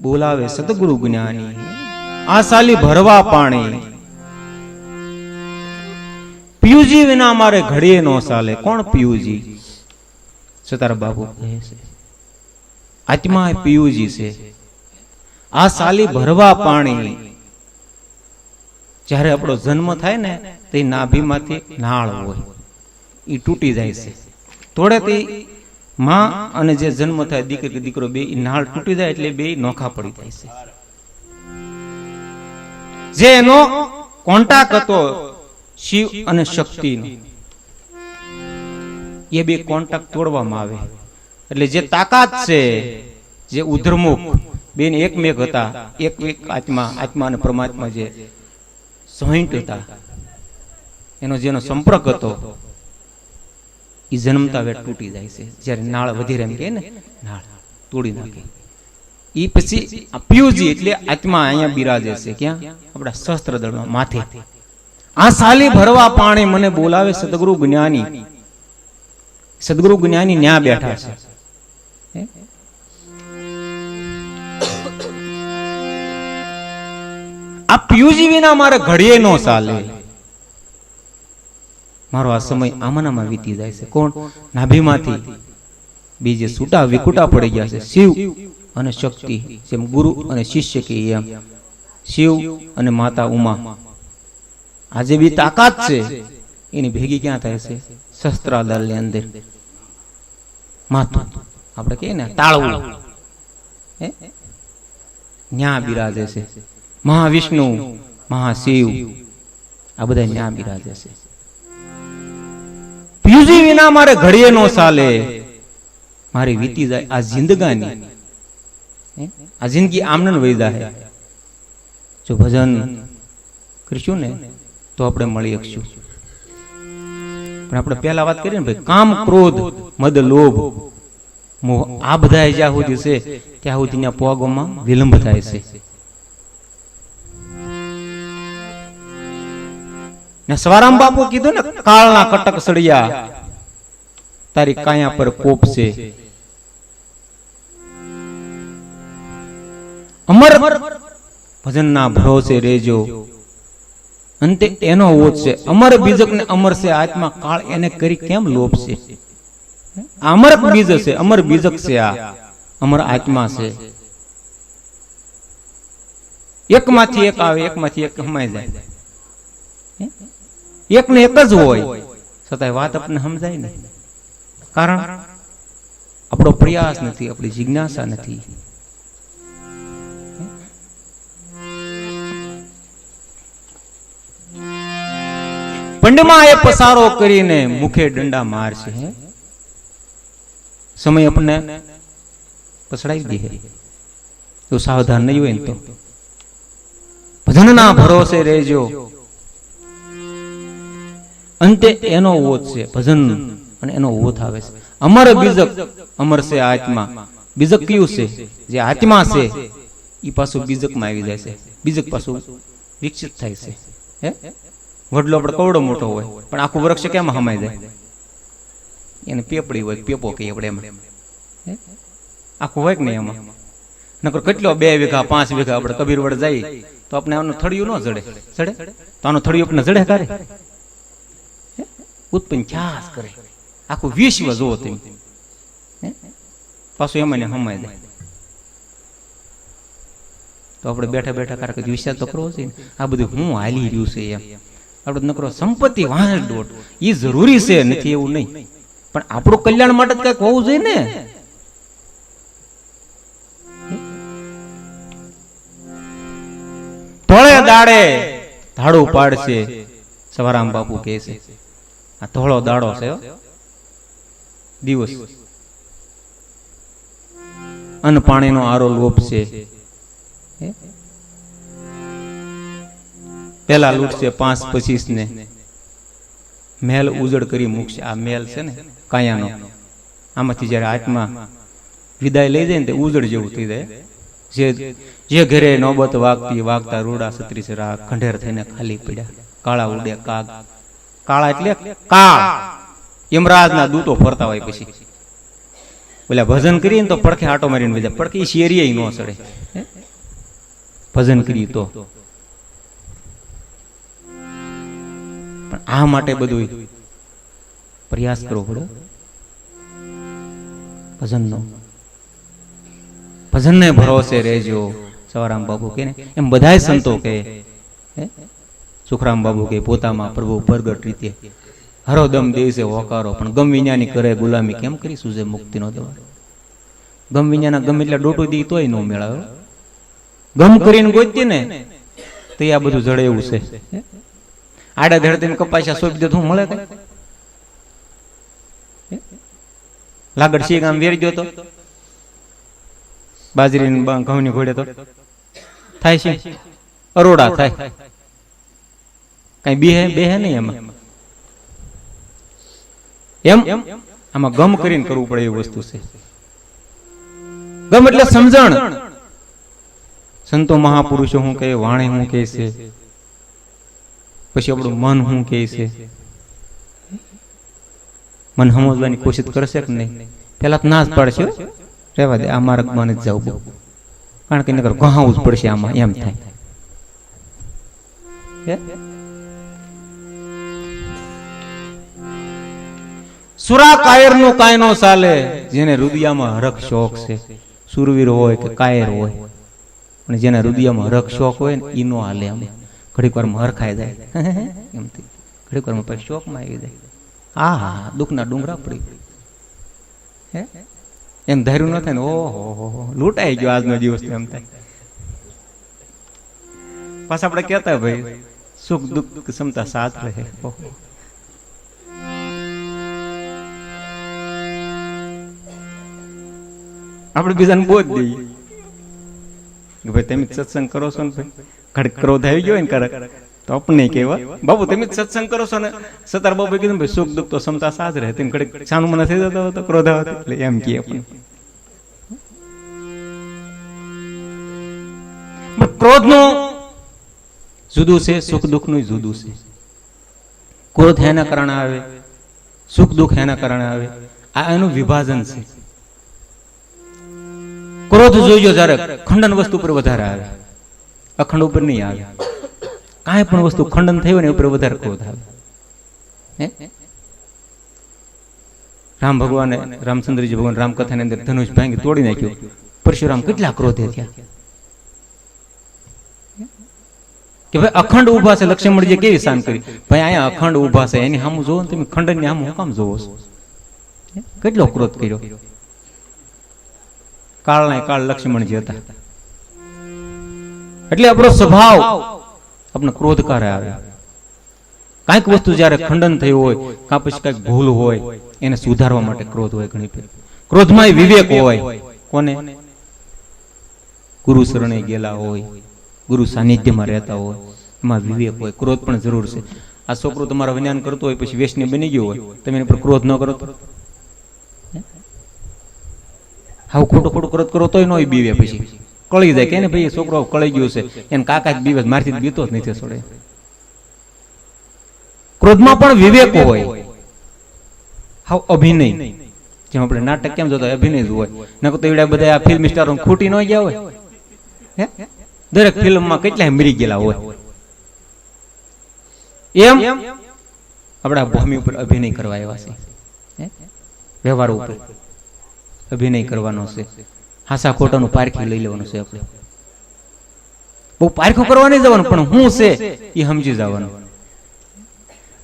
બોલાવે સદગુરુ જ્ઞાની, આ સાલી ભરવા પાણી, પિયુજી વિના મારે ઘડીએ નો ચાલે. કોણ પિયુજી? સતારા બાપુ કહે છે આત્મા એ પિયુજી છે. આ સાલી ભરવા પાણી. જ્યારે આપણો જન્મ થાય ને તે નાભીમાંથી નાળ હોય એ તૂટી જાય છે. થોડે તે માં અને જે જન્મ થાય દીકરી કે દીકરો બે નાળ તૂટી જાય એટલે બે નોખા પડી જાય છે. જે એનો કોન્ટેક્ટ હતો શિવ અને શક્તિનો, એ બે કોન્ટેક્ટ તોડવામાં આવે. એટલે જે તાકાત છે, જે ઉધર્મુખ બેન એકમેક હતા, એક આત્મા અને પરમાત્મા જે જોઈન્ટ હતા, એનો જેનો સંપર્ક હતો એ જન્મતા વેટ તૂટી જાય છે. જ્યારે નાળ વધી એમ કે ને નાળ તોડી નાખે એ પછી પિયુજી એટલે આત્મા અહીંયા બિરાજે છે. ક્યાં? આપણા શસ્ત્ર દળમાં માથે. આ સાલી ભરવા પાણી મને બોલાવે સદગુરુ જ્ઞાની. સદગુરુ જ્ઞાની ન્યા બેઠા છે. આ પિયુજી વિના મારે ઘડીએ નો ચાલે. મારો આ સમય આમાંનામાં વીતી જાય છે. કોણ? નાભીમાંથી બીજે છૂટા વિકુટા પડી ગયા છે. શિવ અને શક્તિ, જેમ ગુરુ અને શિષ્ય કે એમ શિવ અને માતા ઉમા. આજે બી તાકાત છે એની ભેગી ક્યાં થાય છે? શસ્ત્રાદળની અંદર માથું આપણે કહીએ ને તાળવું, ન્યા બિરાજે છે. મહાવિષ્ણુ, મહાશિવ આ બધા ન્યા બિરાજે છે. પિયુજી વિના મારે ઘડીએ નો ચાલે. મારી વીતી જાય આ જિંદગાની. આ જિંદગી આમનન વહી જાય. જો ભજન કરીશું ને તો આપણે મળી શકશું. પણ આપણે પહેલા વાત કરીએ ને ભાઈ, કામ, ક્રોધ, મદ, લોભ, મોહ આ બધા જ્યાં સુધી છે ત્યાં સુધી ત્યાં પોગોમાં વિલંબ થાય છે. ને સવારામ બાપુ કીધું ને, કાળના કટક સળિયા તારી કાયા પર કોપ છે. અમર ભજનના ભરોસે રેજો, અંતે એનો ઓછ છે. અમર બીજક ને અમર છે આત્મા, કાળ એને કરી કેમ લોભ છે? અમર બીજ છે, અમર બીજક છે, આ અમર આત્મા છે. એકમાંથી એક આવે, એકમાંથી એક હમાઈ જાય. એક ને એક જ હોય છતાંય વાત આપણને સમજાય ને. કારણ આપણો પ્રયાસ નથી, આપણી જિજ્ઞાસા નથી. પંડમાં એ પસારો કરીને મુખે દંડા મારશે. સમય આપણને પસડાવી દે તો સાવધાન નહીં હોય ને તો. ભજનના ભરોસે રહેજો, અંતે એનો ઓથ છે. ભજન અને એનો ઓથ આવે છે. અમર બીજક, અમર છે આત્મા. બીજક કયું છે? જે આત્મા છે એ પાછું બીજકમાં આવી જાય છે. બીજક પાછું વિકસિત થાય છે. વડલો આપણે કવડો મોટો હોય પણ આખું વૃક્ષ કેમ હમાઈ જાય? એને પેપડી હોય, પેપો કહીએ આપણે એમાં. આખું હોય કે નહીં એમાં? નકર કેટલો 2 વીઘા 5 વીઘા આપણે કબીરવડ જાય તો આપણે આનું થળિયું ન જડે. જડે તો આનું થળિયું આપણે જડે કરે, ઉત્પન્ન ખ્યાસ કરે. આખું વિશ્વ જોવો તમે, પાછું એમાં ને હમાઈ જાય. તો આપણે બેઠા બેઠા કારક વિચાર તો કરવો છે ને, આ બધું હું હાલી રહ્યું છે એમ. આપણે નકરો સંપત્તિ વાંચ દોટ એ જરૂરી છે, નથી એવું નહીં, પણ આપણું કલ્યાણ માટે કઈક હોવું જોઈએ ને. ધોળે દાડે ધાડું પાડશે, સવારામ બાપુ કહે છે. આ ધોળો દાડો છે, દિવસ અન્ન પાણીનો આરો લોભ છે. પેલા લૂટશે 5-25 ને, મેલ ઉજળ કરી મૂકશે. આ મેલ છે ને કાયાનો, આમાંથી જયારે આત્મા વિદાય લઈ જાય ને તે ઉજળ જેવું થઈ જાય. જે ઘરે નોબત વાગતા રૂડા છત્રીસ રાગ ખંડેર થઈને ખાલી પડ્યા. કાળા ઉડે કાગ, કાળા એટલે કાળ, યમરાજના દૂતો ફરતા હોય. પછી ઓલા ભજન કરીએ ને તો પડખે આટો મારીને બીજા પડખે શેરીએ ન સડે, ભજન કરીએ તો. પણ આ માટે બધું પ્રયાસ કરવો પડે ભજનનો. ભજનને ભરોસે રહેજો. સવારામ બાબુ કે ને એમ બધાય સંતો કે, સુખરામ બાબુ કે પોતામાં પ્રભુ પ્રગટ રીતે હરોદમ દેશે હોકારો, પણ ગમ વિඥાની કરે ગુલામી કેમ કરીશું જે મુક્તિ નો દેવા. ગમ વિඥાના ગમે એટલે ડોટું દી તોય નો મેળાવે. ગમ કરીને ગોતી ને તો આ બધું જડે એવું છે. આડા ધડતીને કપાસ્યા સોંપી દે તો મળે કઈ? લાગડ સિંહ ગામ વેરી ગયો તો બાજરી ઘઉંની ઘોડે તો થાય છે અરોડા થાય, કઈ બેહે નહીં એમાં. એમ આમાં ગમ કરીને કરવું પડે એવી વસ્તુ છે. ગમ એટલે સમજણ. સંતો મહાપુરુષો હું કહે, વાણી હું કહે છે, પછી આપણું મન હું કહે છે. મન સમજવાની કોશિશ કરશે કે નહીં? પેલા તો ના જ પડશે, રહેવા દે આ માર્ગમાં જ જવું, કારણ કે નકર ગહાવું જ પડશે આમાં, એમ થાય. સુરા કાયર નું કાંઈ નો ચાલે, જેને હૃદયમાં હરખ શોખ છે. સુરવીર હોય કે કાયર હોય, પણ જેના હૃદયમાં હરખ શોખ હોય ને ઈ નો હાલે. આમ ઘડીક વારમાં હરખાઈ જાય એમથી, ઘડીક વારમાં પછી શોખમાં આવી જાય. હા દુઃખના ડુંગરા પડી એમ ધાર્યું ન થાય ને, ઓહો લૂંટાઈ ગયો આજનો દિવસ, એમ થાય. પાછા આપણે કહેતા ભાઈ સુખ દુઃખ ક્ષમતા સાથ રહે. આપણે બીજાને બોધ દઈએ કે ભાઈ તમે સત્સંગ કરો છો ને, ભાઈ ઘડીક ક્રોધ આવી ગયો ને કરે તો આપણે કેવા બાબુ તમે સત્સંગ કરો છો ને, સતાર બાબુ કીધું ભાઈ સુખ દુઃખ તો ક્ષમતા સાથ રહે, તેમ ઘડીક છાનું મને થઈ જતો તો ક્રોધ આવે એટલે એમ કહે. પણ ક્રોધ નું જુદું છે, સુખ દુઃખ નું જુદું છે. ક્રોધ એના કારણે આવે, સુખ દુઃખ એના કારણે આવે. આ એનું વિભાજન છે. ક્રોધ જોઈજો જયારે ખંડન વસ્તુ પર વધારે આવે, અખંડ ઉપર નહીં આવે. કાંઈ પણ વસ્તુ ખંડન થયું ને ઉપર વધારે ક્રોધ આવે. રામ ભગવાને, રામચંદ્રજી ભગવાન રામકથાની અંદર ધનુષ ભાંગી તોડી નાખ્યું. પરશુરામ કેટલા ક્રોધે થયા કે ભાઈ અખંડ ઉભા છે. લક્ષ્મણજી કેવી શાન કરી, ભાઈ અહીંયા અખંડ ઉભા છે એની સામું જોવો ને તમે, ખંડન ની સામું કામ જોવો છો? કેટલો ક્રોધ કર્યો. કાળના કાળ લક્ષ્મણજી હતા. એટલે આપણો સ્વભાવ આપણે ક્રોધકારે આવે. કાંઈક વસ્તુ જયારે ખંડન થયું હોય, કાં પછી કઈક ભૂલ હોય, એને સુધારવા માટે ક્રોધ હોય. ઘણી ફેર ક્રોધમાં વિવેક હોય. કોને? ગુરુ શરણે ગયેલા હોય, ગુરુ સાનિધ્યમાં રહેતા હોય, એમાં વિવેક હોય. ક્રોધ પણ જરૂર છે. આ છોકરો તમારો વિજ્ઞાન કરતો હોય પછી વેશની બની ગયો હોય, તમે એની પર ક્રોધ ન કરો તો હાવ ખોટું ક્રોધ કરો તોય નો બીવે, પછી કળી જાય કે ને ભાઈ છોકરો કળી ગયો છે, એને કાકા જ બીવે, મારથી બીતો જ નથી છોડે. ક્રોધમાં પણ વિવેક હોય. હાવ અભિનય, જેમ આપણે નાટક કેમ જોતા અભિનય જ હોય. નકર તો એવડા બધા ફિલ્મ સ્ટારો ખૂટી ન ગયા હોય. દરેક ફિલ્મમાં કેટલાય મરી ગયેલા હોય. એમ આપણા ભૂમિ ઉપર અભિનય કરવા આવ્યા છે, વ્યવહાર ઉપર અભિનય કરવાનો છે. હાસા ખોટાનું પારખી લઈ લેવાનું છે. આપણે બહુ પારખું કરવા નહીં જવાનું, પણ હું છે એ સમજી જવાનું.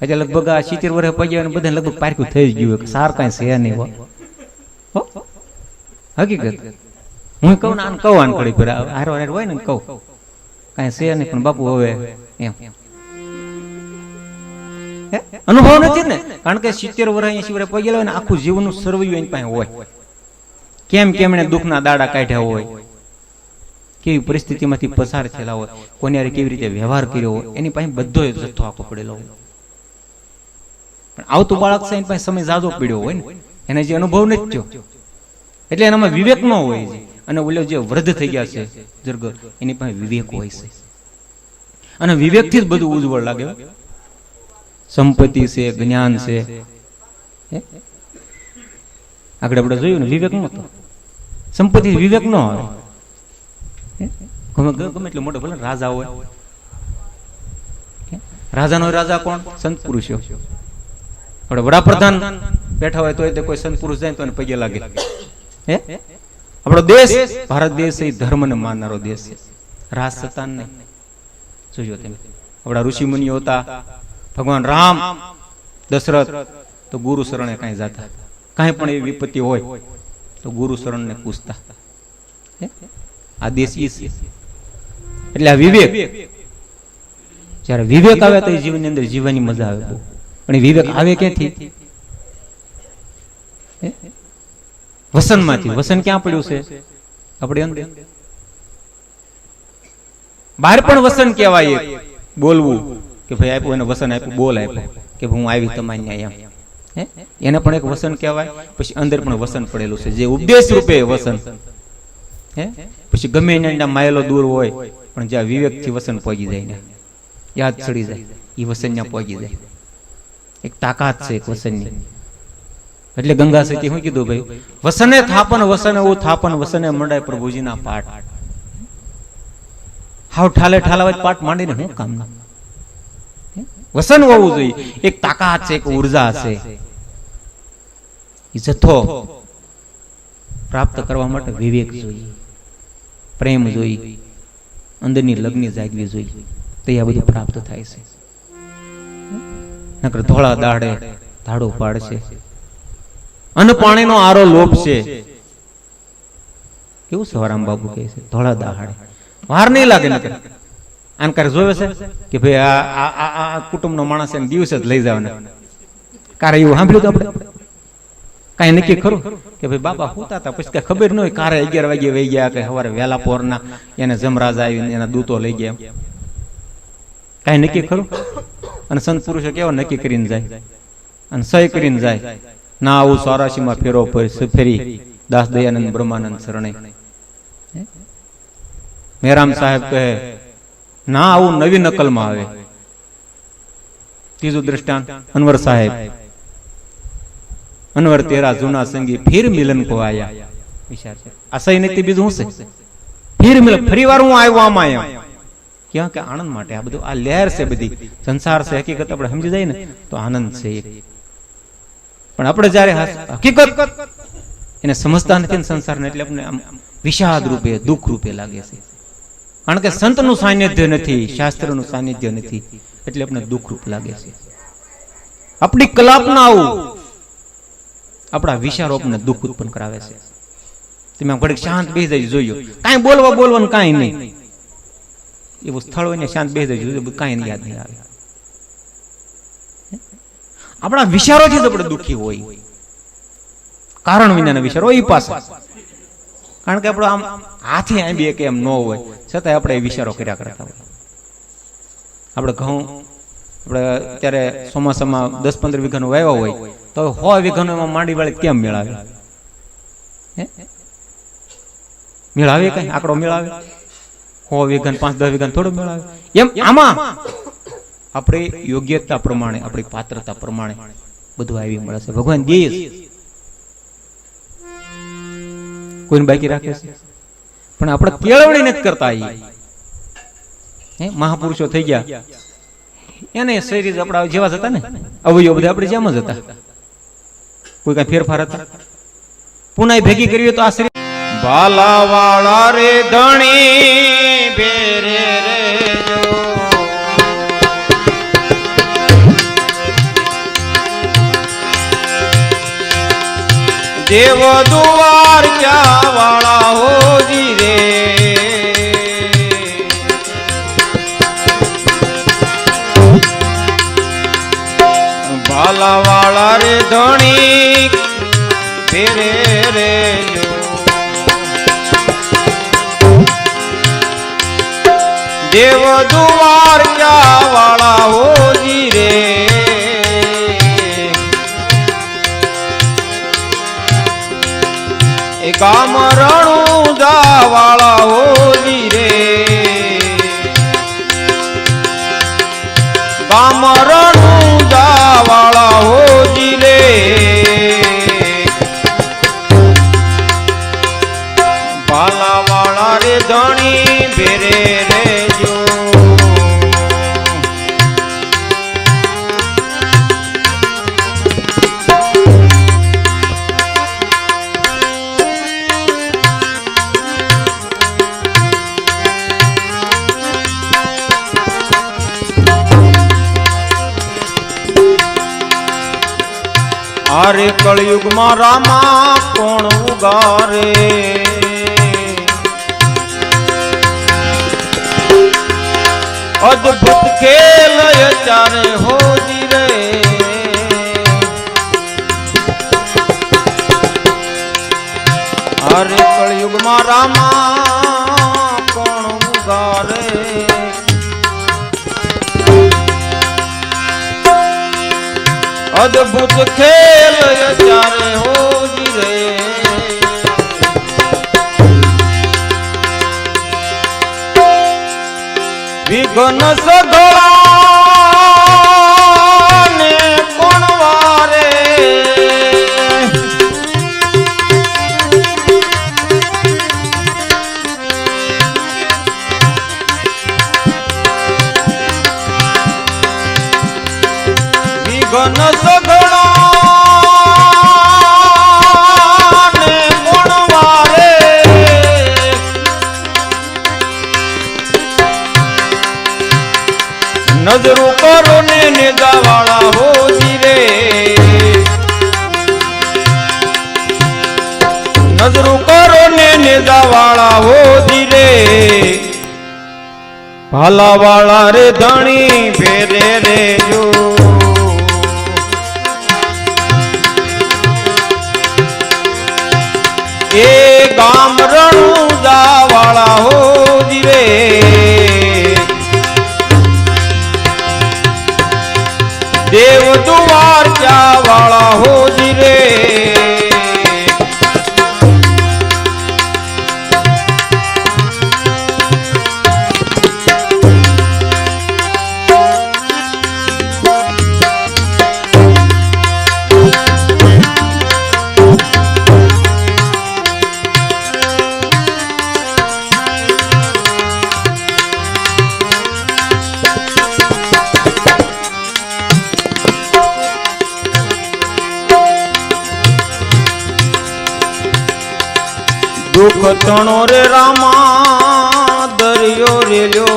એટલે લગભગ આ 70 વર્ષ પગ્યા બધા લગભગ પારખું થઈ જ ગયું, સાર કાંઈ છે નહીં. હકીકત હું કહું ને આને કહું, આને કડી પર હારો હાર હોય ને કહું કાંઈ છે નહીં, પણ બાપુ હવે એમ અનુભવ નથી ને. કારણ કે 70 વર્ષ 80 વર્ષ પગેલા હોય ને, આખું જીવનનું સરવૈયું એની પાસે હોય. કેમ એને દુઃખના દાડા કાઢ્યા હોય, કેવી પરિસ્થિતિમાંથી પસાર થયેલા હોય, કોની હારે કેવી રીતે વ્યવહાર કર્યો હોય, એની પાસે બધો જથ્થો આખો પડેલો હોય. પણ આવતું બાળક છે એની પાસે સમય ઝાઝો પડ્યો હોય ને, એને જે અનુભવ નથી થયો, એટલે એનામાં વિવેક ન હોય. અને ઓલો જે વૃદ્ધ થઈ ગયા છે જરગર, એની પાસે વિવેક હોય છે, અને વિવેકથી જ બધું ઉજ્જવળ લાગે. સંપત્તિ છે, જ્ઞાન છે, આગળ આપણે જોયું ને, વિવેક નહોતો. સંપત્તિ વિવેક ન આવે. ગમે એટલો મોટો ભલે રાજા હોય, રાજાનો રાજા કોણ? સંત પુરુષો. આપણે વડાપ્રધાન બેઠા હોય તો કોઈ સંત પુરુષ જાય તો એને પગે લાગે. હે, આપણો દેશ ભારત દેશ એ ધર્મને માનનારો દેશ છે, રાજ સત્તા નહીં. જોજો તમે, આપણા ઋષિ મુનિઓ હતા. ભગવાન રામ, દશરથ તો ગુરુ શરણે કાંઈ જાતા, કાંઈ પણ એવી વિપત્તિ હોય તો ગુરુ શરણને પૂછતા. આ દેશ ઈ છે. એટલે આ વિવેક, જયારે વિવેક આવે તો એ જીવનની અંદર જીવવાની મજા આવે બહુ. પણ એ વિવેક આવે ક્યાંથી? વસનમાંથી. વસન ક્યાં પડ્યું છે? આપણે અંદર. બહાર પણ વસન કહેવાય, બોલવું કે ભાઈ આપ્યું, એને વસન આપ્યું, બોલ આપ્યું કે હું આવી તમારી અહીંયા એમ. એને પણ એક વસન કહેવાય. પછી અંદર પણ વસન પડેલું છે, જે ઉપદેશ રૂપે વસન. પછી ગમે એના માયેલો દૂર હોય, પણ જ્યાં વિવેક થી વસન પહોંચી જાય ને, યાદ ચડી જાય, એ વસન ત્યાં પહોંચી જાય. એક તાકાત છે એક વસનની. એટલે ગંગા સતી શું કીધું ભાઈ? વસને થાપન વસને ઓ થાપન વસને મંડાય પ્રભુજીના પાઠ. હાવ ઠાલે ઠાલાવા પાઠ માંડીને શું કામ? વસન હોવું જોઈએ. એક તાકાત છે, એક ઉર્જા છે. જથ્થો પ્રાપ્ત કરવા માટે વિવેક જોઈએ, પ્રેમ જોઈએ, અંદરની લગ્ન જાગવી જોઈએ, તો આ બધું પ્રાપ્ત થાય છે. નકર ધોળા દાડે ધાડો પાડશે, અન્ન પાણીનો આરો લોભ છે. કેવું સવારામ બાબુ કહે છે, ધોળા દાડે વાર નહીં લાગે. નકર આનકાર જોવે છે કે ભાઈ આ કુટુંબનો માણસ એને દિવસે જ લઈ જવાના. કારે એવું સાંભળ્યું તો આપણે કઈ નક્કી ખરું કે ભાઈ બાબા હોતા હતા, પછી કઈ ખબર ન હોય. કારે 11 વાગે વહી ગયા કે સવારે વહેલા પોરના એને જમરાજ આવીને એના દૂતો લઈ ગયા, કઈ નક્કી ખરું? અને સંત પુરુષો કેવા નક્કી કરીને જાય અને સહી કરીને જાય. ના આવું 84 ફેરો ફેરી દાસ દયાનંદ બ્રહ્માનંદ શરણે. મેરામ સાહેબ કહે ના આવું નવી નકલમાં આવે. ત્રીજું દ્રષ્ટાંત અનવર સાહેબ, અનવર તેરા જૂના સંગી ફિર મિલન કો આયા. વિચાર છે આ સહી નથી, બીજું શું છે? ફિર મિલન, ફરી વાર હું આવ્યો આમાં એમ. ક્યાં કે આનંદ માટે. આ બધું આ લહેર છે, બધી સંસાર છે. હકીકત આપણે સમજી જાય ને તો આનંદ છે એક. પણ આપણે જયારે હકીકત એને સમજતા નથી ને સંસારને, એટલે આપણે આમ વિષાદ રૂપે, દુઃખ રૂપે લાગે છે. કારણ કે સંતનું સાનિધ્ય નથી, શાસ્ત્રનું સાનિધ્ય નથી, એટલે આપણે દુઃખ રૂપ લાગે છે. આપણી કલ્પના આવું આપણા વિચારો આપણને દુઃખ ઉત્પન્ન કરાવે છે. તમે ઘડીક શાંત બેસી જઈ જોયો, કાંઈ બોલવાનું કાંઈ નહીં. એવું સ્થળ હોય ને શાંત બેસી જઈ જોયું, કાંઈ યાદ નહીં આવે. આપણા વિચારોથી જ આપણે દુઃખી હોય, કારણ વિનાના વિચારો એ પાસે. કારણ કે આપણો આમ હાથે આંબીએ કે એમ ન હોય, છતાંય આપણે એ વિચારો કર્યા કરતા હોય. આપણે ઘઉં આપણે અત્યારે ચોમાસામાં 10-15 વીઘાનું વાવ્યા હોય તો 100 વીઘાનું એમાં માંડી વાળી કેમ મેળાવે? મેળાવે કઈ આંકડો મેળાવે? 100 વીઘા 5-10 વીઘા થોડું મેળાવે. એમ આમાં આપણે યોગ્યતા પ્રમાણે, આપણી પાત્રતા પ્રમાણે બધું આવી મળે છે. ભગવાન દે છે, કોઈને બાકી રાખે છે, પણ આપણે કેળવણી નથી કરતા. મહાપુરુષો થઈ ગયા, એને શરીર આપણા જેવા જ હતા ને, અવયવ બધા આપણે જેમ જ હતા, કોઈ કઈ ફેરફાર હતા? પુનાઈ ભેગી કરી તો આ શરીર ભાલા વાળા રે ધણી ભેરે રે દેવ દુવાર ક્યાં વાળા હોજી રે ભાલા વાળા રે ધણી ફેરે રે દેવ દુવાર ક્યાં વાળા હોજી રે ગામ રણું જા વાળા હોલી રે ગામ રણું જા વાળા હોલી રે આરે કળયુગમાં રામા કોણ ઉગારે અદભુત ખેલ ચારે હોજી રે આરે કળયુગમાં રામા કોણ ઉગારે અદભુત ખેલ ચારે હોજી રે વિઘ્ન સઘળા ને કોણ વારે વિઘ્ન સઘળા ને કોણ વારે નજરો કરો ને નેદાવાળા હોજી રે નજરો કરો ને નેદાવાળા હોજી રે ભાલાવાળા રે ધણી ભેરે રે જો એ ગામ રણુદા વાળા હોજી રે દેવ દુવાર ચા વાળા હોજી રે દુઃખ તણો રે રામા દરિયો રેલ્યો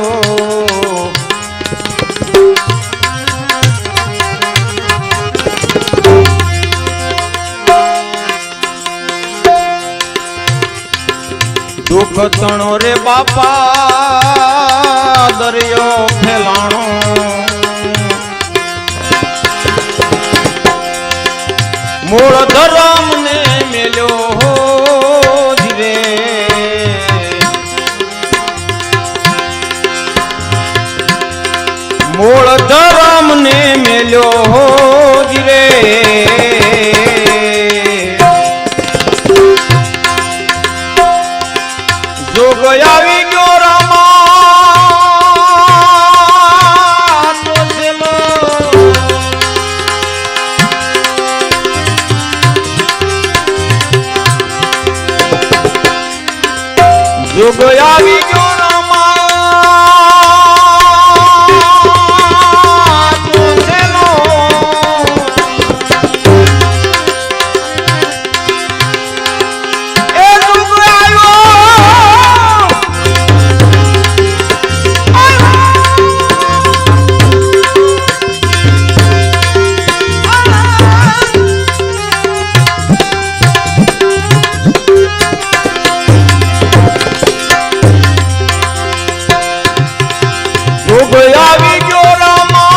દુઃખ તણો રે બાપા દરિયો ફેલાણો મૂળ ધરમ ને મેલ્યો મૂળ ધરમ ને મેલ્યો હોજી રે જોગ આવી ગયો રામા જોગ આવી ગયો આવી ગયો રામા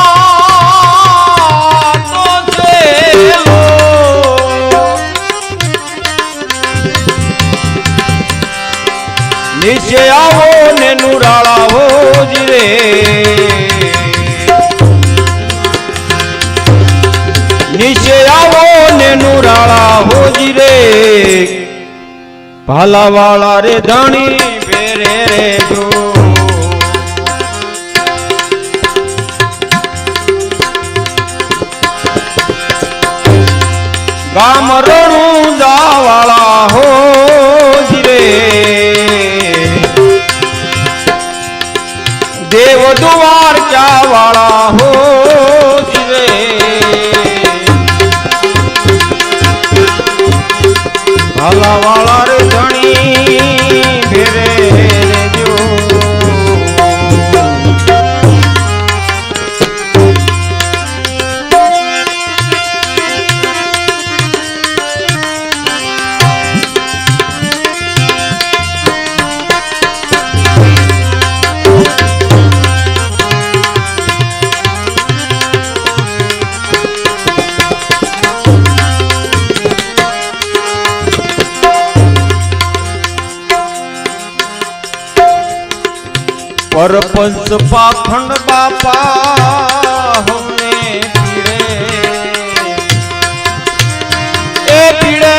તો ચેલો નીચે આવો ને નુરાળા હોજી રે નીચે આવો ને નુરાળા હોજી રે ભાલાવાળા રે ધણી ભેરે રે જો ગામ રણુદા વાળા હોજી રે દેવ દ્વાર ચા વાળા હોજી રે ભાલા વાળા રે ધણી ભેરે જો पंच पाखंड बापा हमने पीड़े ए पीड़े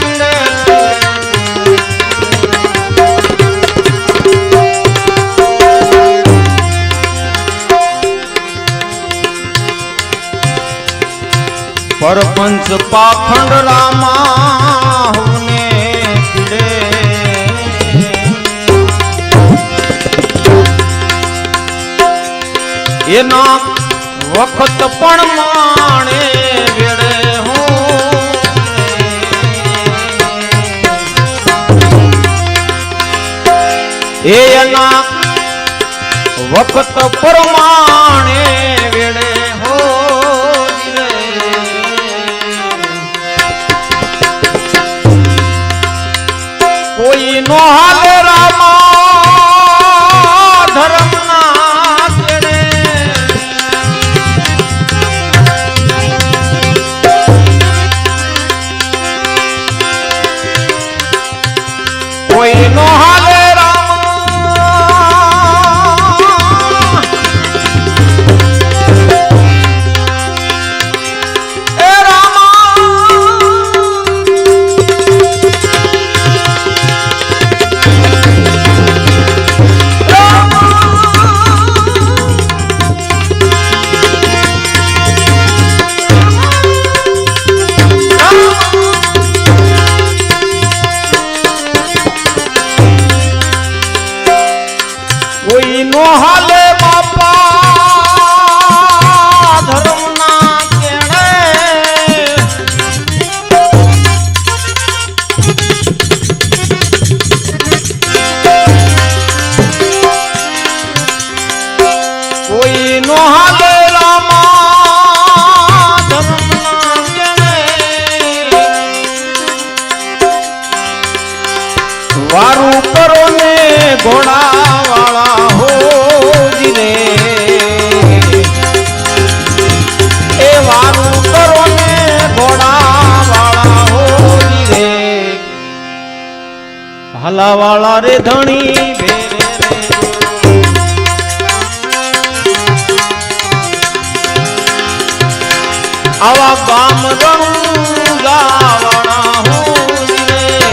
पीड़े परपंच पाखंड रामा हमने पीड़े एना वक्त पण माणे वेड़े हूँ एना वक्त परमाणे वेड़े हो कोई नो हाले रामा धर्म कोई नो हाले राम ए रामा कोई नो हाले बापा धर्म ना केड़े कोई नो हाले रामा धर्म ना केड़े वारू करो ने घोड़ा वाला हो जिने ए वारू करो ने घोड़ा वाला हो जिने भाला वाला रे धनी भेरे रे आवा गाम रंगा वाला हो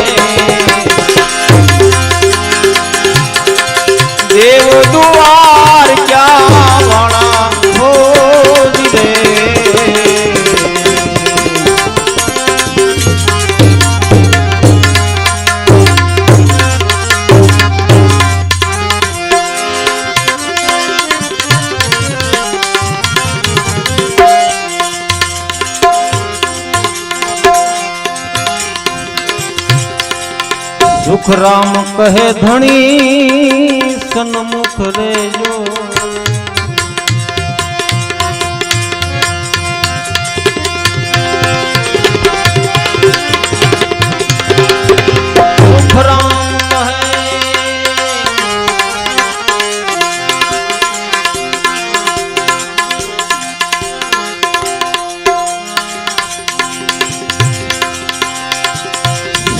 देव दुआर क्या वाला हो रे सुख राम कहे धनी सन्मुख रेजो सुख राम कहे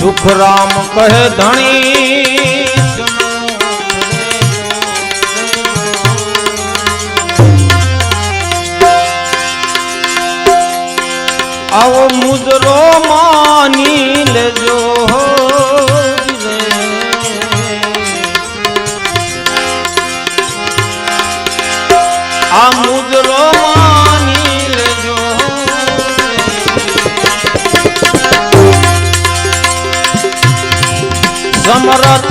सुख राम कहे धनी आओ मुजरो मानी लेजो आ मुजरो मानी लेजो समरथ